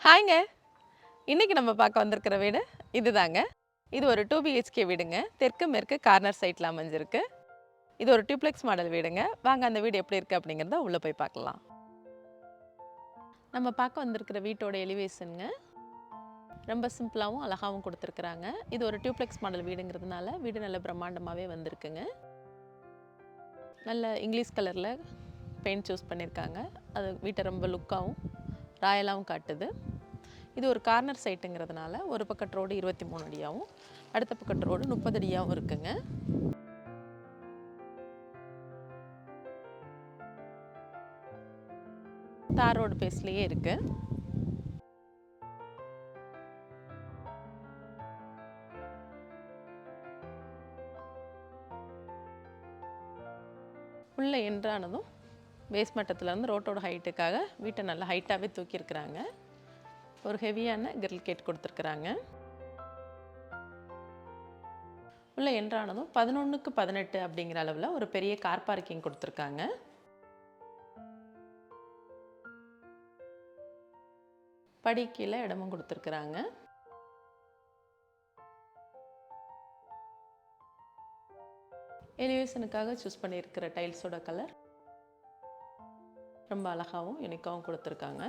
ஹாய்ங்க. இன்னைக்கு நம்ம பார்க்க வந்திருக்கிற வீடு இதுதாங்க. இது ஒரு 2 பிஹெச்கே வீடுங்க. தெற்கு மேற்கு கார்னர் சைட்ல அமைஞ்சிருக்கு. இது ஒரு டியூப்ளெக்ஸ் மாடல் வீடுங்க. வாங்க அந்த வீடு எப்படி இருக்கு அப்படிங்கிறத உள்ள போய் பார்க்கலாம். நம்ம பார்க்க வந்திருக்கிற வீட்டோட எலிவேஷனுங்க. ரொம்ப சிம்பிளாகவும் அழகாகவும் கொடுத்துருக்குறாங்க. இது ஒரு டியூப்ளெக்ஸ் மாடல் வீடுங்கிறதுனால வீடு நல்ல பிரம்மாண்டமாகவே வந்திருக்குங்க. நல்ல இங்கிலீஷ் கலரில் பெயிண்ட் சூஸ் பண்ணியிருக்காங்க. அது வீட்டை ரொம்ப லுக்காகவும் ராயலாகவும் காட்டுது. இது ஒரு கார்னர் சைட்டுங்கிறதுனால ஒரு பக்கத்து ரோடு 23 அடியாகவும் அடுத்த பக்கத்து ரோடு 30 அடியாகவும் இருக்குங்க. தார் ரோடு பேஸ்லேயே இருக்கு. உள்ள என்ட்ரானதும் பேஸ் மட்டத்துலேருந்து ரோட்டோட ஹைட்டுக்காக வீட்டை நல்லா ஹைட்டாகவே தூக்கியிருக்கிறாங்க. ஒரு ஹெவியான கிரில் கேட் கொடுத்துருக்குறாங்க. உள்ள என்ட்ரானதும் 11க்கு 18 அப்படிங்கிற அளவில் ஒரு பெரிய கார் பார்க்கிங் கொடுத்துருக்காங்க. படி கீழே இடமும் கொடுத்துருக்குறாங்க. எலிவேஷனுக்காக சூஸ் பண்ணியிருக்கிற டைல்ஸோட கலர் ரொம்ப அழகாகவும் யூனிக்காகவும் கொடுத்துருக்காங்க.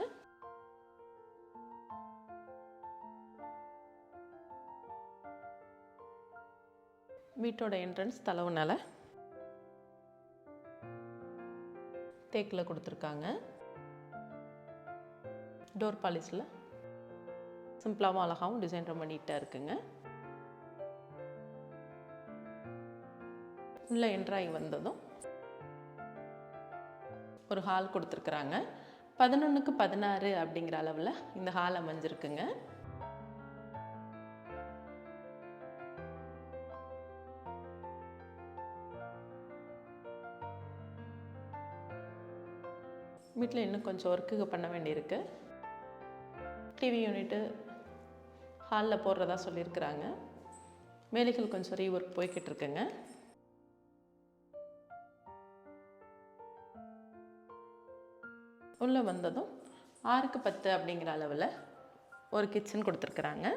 வீட்டோட என்ட்ரன்ஸ் தளவுனால தேக்கில் கொடுத்துருக்காங்க. டோர் பாலிஷில் சிம்பிளாகவும் அழகாகவும் டிசைன் ரொம்ப நீட்டாக இருக்குங்க. உள்ள என்ட்ராகி வந்ததும் ஒரு ஹால் கொடுத்துருக்குறாங்க. 11க்கு 16 அப்படிங்கிற அளவில் இந்த ஹால் அமைஞ்சிருக்குங்க. வீட்டில் இன்னும் கொஞ்சம் ஒர்க்கு பண்ண வேண்டியிருக்கு. டிவி யூனிட்டு ஹாலில் போடுறதா சொல்லியிருக்கிறாங்க. வேலைகள் கொஞ்சம் ரீஒர்க் போய்கிட்டு இருக்குங்க. உள்ளே வந்ததும் 6க்கு 10 அப்படிங்கிற அளவில் ஒரு கிச்சன் கொடுத்துருக்குறாங்க.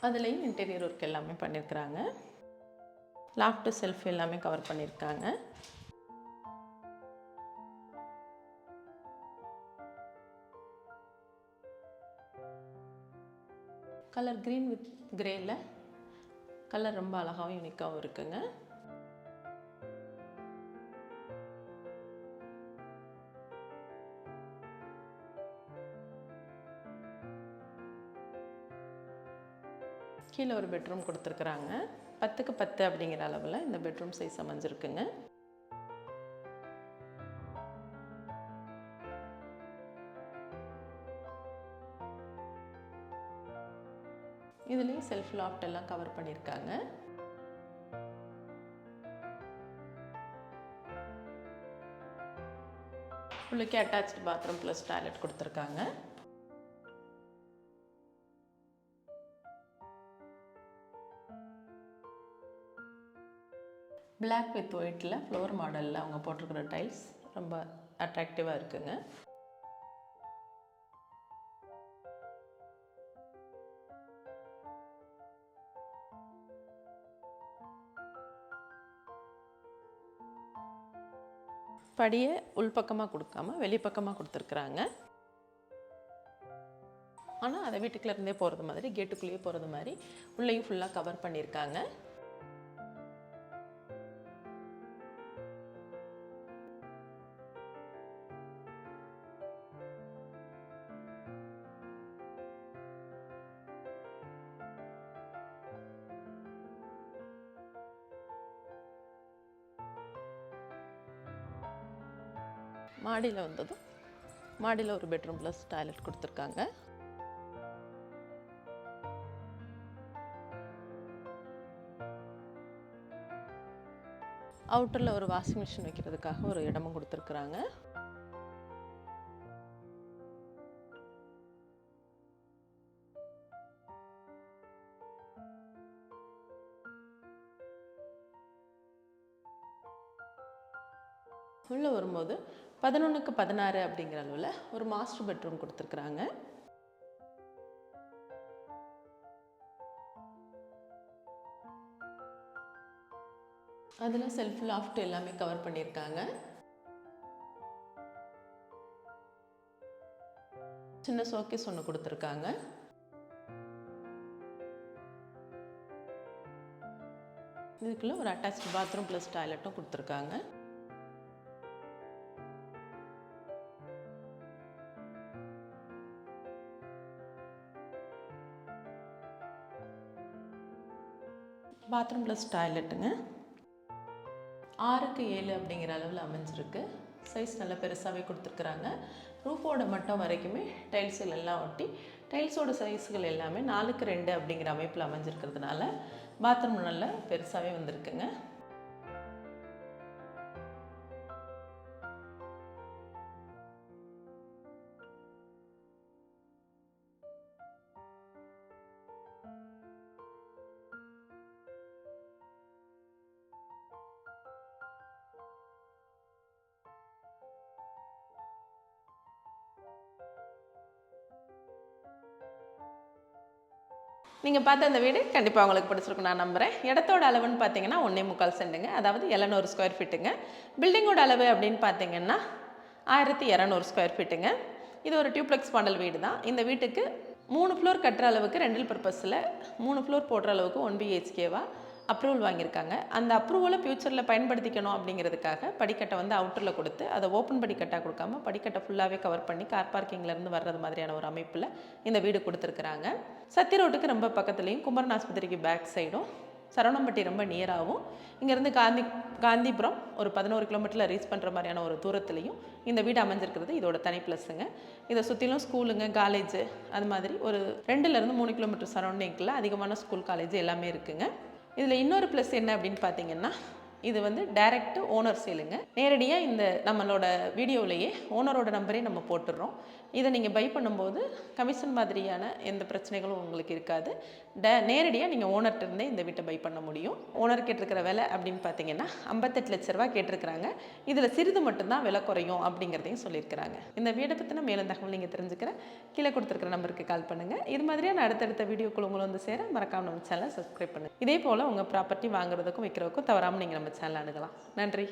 அதுலேயும் இன்டீரியர் ஒர்க் எல்லாமே பண்ணியிருக்கிறாங்க. லாஃப்ட் செல்ஃப் எல்லாமே கவர் பண்ணியிருக்காங்க. கலர் க்ரீன் வித் கிரேயில் கலர் ரொம்ப அழகாகவும் யூனிக்காகவும் இருக்குங்க. கீழே ஒரு பெட்ரூம் கொடுத்துருக்குறாங்க. 10க்கு 10 அப்படிங்கிற அளவில் இந்த பெட்ரூம் சைஸ் அமைஞ்சிருக்குங்க. இதுலேயும் செல்ஃப் லாஃப்ட் எல்லாம் கவர் பண்ணியிருக்காங்க. உள்ளுக்கு அட்டாச்டு பாத்ரூம் ப்ளஸ் டாய்லெட் கொடுத்துருக்காங்க. பிளாக் வித் ஒயிட்டில் ஃப்ளோர் மாடலில் அவங்க போட்டிருக்கிற டைல்ஸ் ரொம்ப அட்ராக்டிவாக இருக்குங்க. படியை உள்பக்கமாக கொடுக்காம வெளிப்பக்கமாக கொடுத்துருக்குறாங்க. ஆனால் அதை வீட்டுக்குள்ளே போகிறது மாதிரி கேட்டுக்குள்ளேயே போகிறது மாதிரி உள்ளேயும் ஃபுல்லாக கவர் பண்ணியிருக்காங்க. மாடியில் வந்ததும் மாடியில் ஒரு பெட்ரூம் ப்ளஸ் டாய்லெட் கொடுத்துருக்காங்க. அவுட்டரில் ஒரு வாஷிங் மிஷின் வைக்கிறதுக்காக ஒரு இடமும் கொடுத்துருக்குறாங்க. உள்ளே வரும்போது 11க்கு 16 அப்படிங்கிற அளவில் ஒரு மாஸ்டர் பெட்ரூம் கொடுத்துருக்குறாங்க. அதில் செல்ஃப் லாஃப்ட் எல்லாமே கவர் பண்ணியிருக்காங்க. சின்ன ஷோகேஸ் ஒன்று கொடுத்துருக்காங்க. இதுக்குள்ள ஒரு அட்டாச்ட் பாத்ரூம் ப்ளஸ் டாய்லெட்டும் கொடுத்துருக்காங்க. Bathroom plus டாய்லெட்டுங்க. 6க்கு 7 அப்படிங்கிற அளவில் அமைஞ்சிருக்கு. சைஸ் நல்லா பெருசாகவே கொடுத்துருக்குறாங்க. ரூஃபோட மட்டம் வரைக்குமே டைல்ஸுகள் எல்லாம் ஒட்டி டைல்ஸோட சைஸுகள் எல்லாமே 4க்கு 2 அப்படிங்கிற அமைப்பில் அமைஞ்சிருக்கிறதுனால பாத்ரூம் நல்லா பெருசாகவே வந்திருக்குங்க. நீங்கள் பார்த்த அந்த வீடு கண்டிப்பாக உங்களுக்கு பிடிச்சிருக்கும் நான் நம்புகிறேன். இடத்தோட அளவுன்னு பார்த்தீங்கன்னா 1.25 சென்ட்டுங்க, அதாவது 700 ஸ்கொயர் ஃபீட்டுங்க. பில்டிங்கோட அளவு அப்படின்னு பார்த்தீங்கன்னா 1200 ஸ்கொயர் ஃபீட்டுங்க. இது ஒரு டியூப்ளெக்ஸ் மாடல் வீடு தான். இந்த வீட்டுக்கு 3 ஃப்ளோர் கட்டுற அளவுக்கு ரெண்டல் பர்பஸில் 3 ஃப்ளோர் போடுற அளவுக்கு 1 BHKவா அப்ரூவல் வாங்கியிருக்காங்க. அந்த அப்ரூவலை ஃப்யூச்சரில் பயன்படுத்திக்கணும் அப்படிங்கிறதுக்காக படிக்கட்டை வந்து அவுட்டரில் கொடுத்து அதை ஓப்பன் படிக்கட்டாக கொடுக்காம படிக்கட்டை ஃபுல்லாகவே கவர் பண்ணி கார் பார்க்கிங்லேருந்து வர்றது மாதிரியான ஒரு அமைப்பில் இந்த வீடு கொடுத்துருக்குறாங்க. சத்தி ரோட்டுக்கு ரொம்ப பக்கத்துலேயும், குமரன் ஆஸ்பத்திரிக்கு பேக் சைடும், சரவணம்பட்டி ரொம்ப நியராகவும், இங்கேருந்து காந்திபுரம் ஒரு 11 கிலோமீட்டரில் ரீச் பண்ணுற மாதிரியான ஒரு தூரத்துலையும் இந்த வீடு அமைஞ்சிருக்கிறது இதோட தனி ப்ளஸ்ஸுங்க. இதை சுற்றிலும் ஸ்கூலுங்க, காலேஜு, அது மாதிரி ஒரு 2லேருந்து 3 கிலோமீட்டர் சரௌண்டிங்கில் அதிகமான ஸ்கூல், காலேஜ் எல்லாமே இருக்குங்க. இதில் இன்னொரு ப்ளஸ் என்ன அப்படின்னு பார்த்தீங்கன்னா, இது வந்து டைரக்ட் ஓனர் சேலுங்க. நேரடியாக இந்த நம்மளோட வீடியோவிலேயே ஓனரோட நம்பரே நம்ம போட்டுடுறோம். இதை நீங்கள் பை பண்ணும்போது கமிஷன் மாதிரியான எந்த பிரச்சனைகளும் உங்களுக்கு இருக்காது. நேரடியாக நீங்கள் ஓனர்கிட்ட இருந்தே இந்த வீட்டை பை பண்ண முடியும். ஓனர் கேட்டிருக்கிற விலை அப்படின்னு பார்த்தீங்கன்னா 58 லட்ச ரூபா கேட்டிருக்கிறாங்க. இதில் சிறிது மட்டும்தான் விலை குறையும் அப்படிங்கிறதையும் சொல்லியிருக்கிறாங்க. இந்த வீடை பற்றின மேலும் தகவல் நீங்கள் தெரிஞ்சுக்கிற கீழே கொடுத்துருக்கிற நம்பருக்கு கால் பண்ணுங்கள். இது மாதிரியான அடுத்தடுத்த வீடியோக்குள்ள உங்களை வந்து சேர மறக்காம நம்ம சேனலை சப்ஸ்கிரைப் பண்ணுங்கள். இதே போல் உங்கள் ப்ராப்பர்ட்டி வாங்குறதுக்கும் விற்கிறதுக்கும் தவறாமல் நீங்கள் நம்ம சேனல் அணுகலாம். நன்றி.